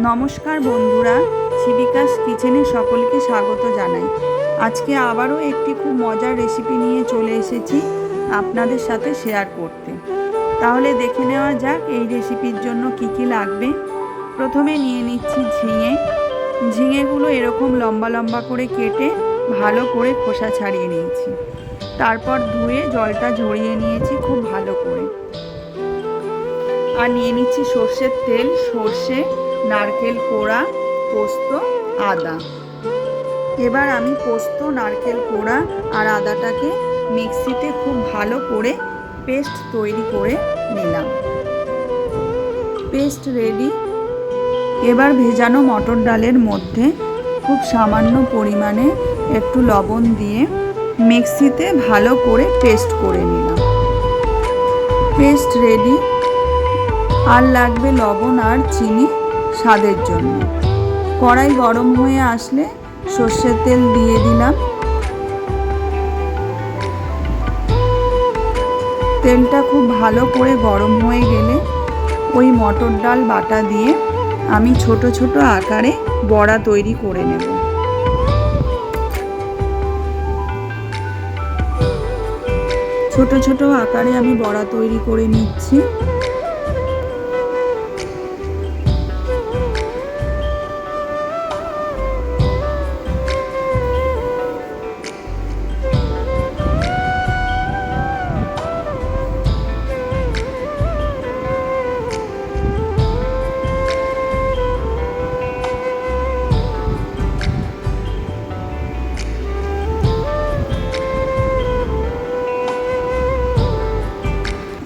নমস্কার বন্ধুরা, শিবিকাস কিচেনে সকলকে স্বাগত জানাই। আজকে আবারও একটি খুব মজার রেসিপি নিয়ে চলে এসেছি আপনাদের সাথে শেয়ার করতে। তাহলে দেখে নেওয়া যাক এই রেসিপির জন্য কি কি লাগবে। প্রথমে নিয়ে নিচ্ছি ঝিঙেগুলো এরকম লম্বা লম্বা করে কেটে ভালো করে খোসা ছাড়িয়ে নিয়েছি। তারপর ধুয়ে জলটা ঝরিয়ে নিয়েছি খুব ভালো করে। আর নিয়ে নিচ্ছি সর্ষের তেল, সর্ষে, নারকেল কোড়া, পোস্ত, আদা। এবার আমি পোস্ত, নারকেল কোড়া আর আদাটাকে মিক্সিতে খুব ভালো করে পেস্ট তৈরি করে নিলাম। Paste ready. এবার ভেজানো মটর ডালের মধ্যে খুব সামান্য পরিমাণে একটু লবণ দিয়ে মিক্সিতে ভালো করে পেস্ট করে নিলাম। Paste ready. আর লাগবে লবণ আর চিনি স্বাদের জন্য। কড়াই গরম হয়ে আসলে সর্ষের তেল দিয়ে দিলাম। তেলটা খুব ভালো করে গরম হয়ে গেলে ওই মটর ডাল বাটা দিয়ে আমি ছোট ছোট আকারে বড়া তৈরি করে নেব। ছোট ছোট আকারে আমি বড়া তৈরি করে নিচ্ছি।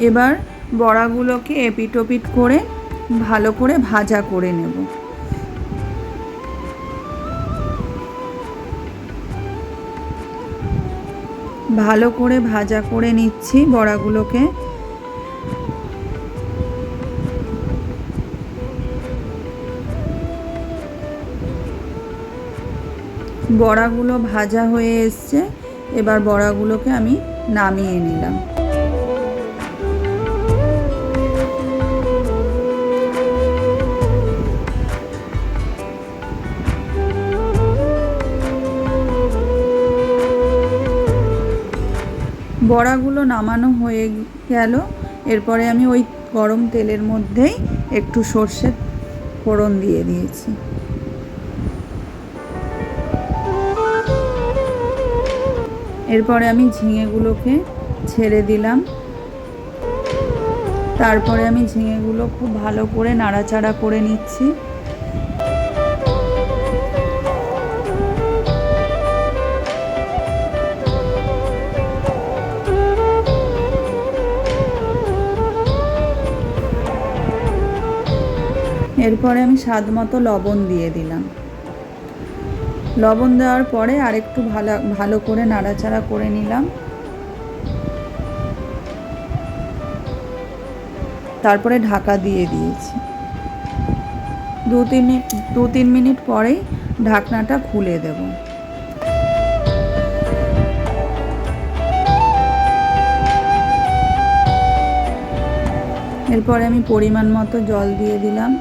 এবার বড়াগুলোকে এপিট ওপিট করে ভালো করে ভাজা করে নেব। ভালো করে ভাজা করে নিচ্ছি বড়াগুলোকে। বড়াগুলো ভাজা হয়ে এসছে। এবার বড়াগুলোকে আমি নামিয়ে নিলাম। বড়াগুলো নামানো হয়ে গেল। এরপরে আমি ওই গরম তেলের মধ্যেই একটু সর্ষের ফোড়ন দিয়ে দিয়েছি। এরপরে আমি ঝিঙেগুলোকে ছেড়ে দিলাম। তারপরে আমি ঝিঙেগুলো খুব ভালো করে নাড়াচাড়া করে নিচ্ছি। এরপরে আমি স্বাদ মতো লবণ দিয়ে দিলাম। লবণ দেওয়ার পরে আরেকটু ভালো করে নাড়াচাড়া করে নিলাম। তারপরে ঢাকা দিয়ে দিয়েছি। দু তিন মিনিট পরেই ঢাকনাটা খুলে দেব। এরপরে আমি পরিমাণ মতো জল দিয়ে দিলাম।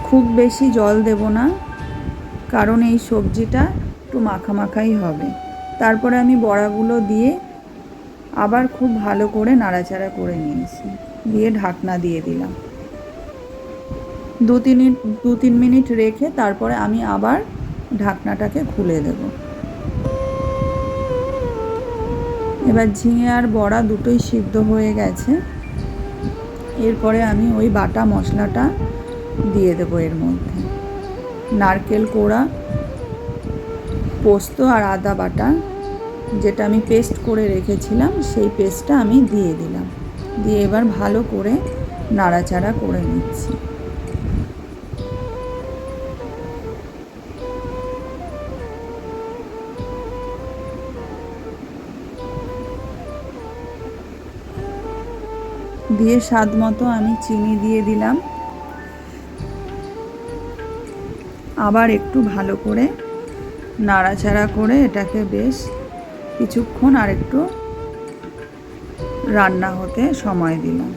খুব বেশি জল দেব না, কারণ এই সবজিটা একটু মাখামাখাই হবে। তারপরে আমি বড়াগুলো দিয়ে আবার খুব ভালো করে নাড়াচাড়া করে নিয়েছি, দিয়ে ঢাকনা দিয়ে দিলাম। দু তিন মিনিট রেখে তারপরে আমি আবার ঢাকনাটাকে খুলে দেব। এবার ঝিঙে আর বড়া দুটোই সিদ্ধ হয়ে গেছে। এরপরে আমি ওই বাটা মশলাটা দিয়ে দেবো এর মধ্যে। নারকেল কোড়া, পোস্ত আর আদা বাটা, যেটা আমি পেস্ট করে রেখেছিলাম, সেই পেস্টটা আমি দিয়ে দিলাম। দিয়ে এবার ভালো করে নাড়াচাড়া করে নিচ্ছি। দিয়ে স্বাদ মতো আমি চিনি দিয়ে দিলাম। আবার একটু ভালো করে নাড়াচাড়া করে এটাকে বেশ কিছুক্ষণ আর একটু রান্না হতে সময় দিলাম।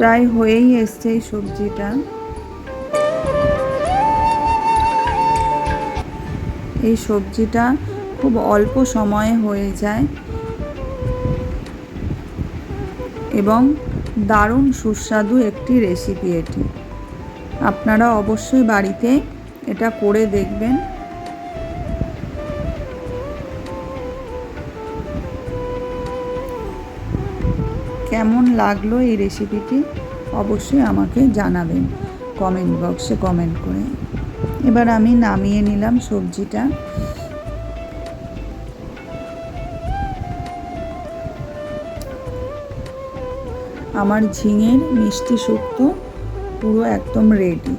প্রায় হয়েই এসছে এই সবজিটা। এই সবজিটা খুব অল্প সময়ে হয়ে যায় এবং দারুণ সুস্বাদু একটি রেসিপি এটি। আপনারা অবশ্যই বাড়িতে এটা করে দেখবেন। কেমন লাগলো এই রেসিপিটি অবশ্যই আমাকে জানাবেন কমেন্ট বক্সে কমেন্ট করে। এবার আমি নামিয়ে নিলাম সবজিটা। আমার ঝিঙের মিষ্টি শুক্তো পুরো একদম রেডি।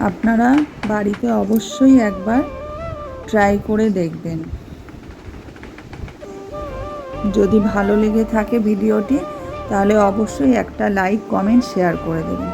আপনারা বাড়িতে অবশ্যই একবার ট্রাই করে দেখবেন। যদি ভালো লেগে থাকে ভিডিওটি, তাহলে অবশ্যই একটা লাইক, কমেন্ট, শেয়ার করে দেবেন।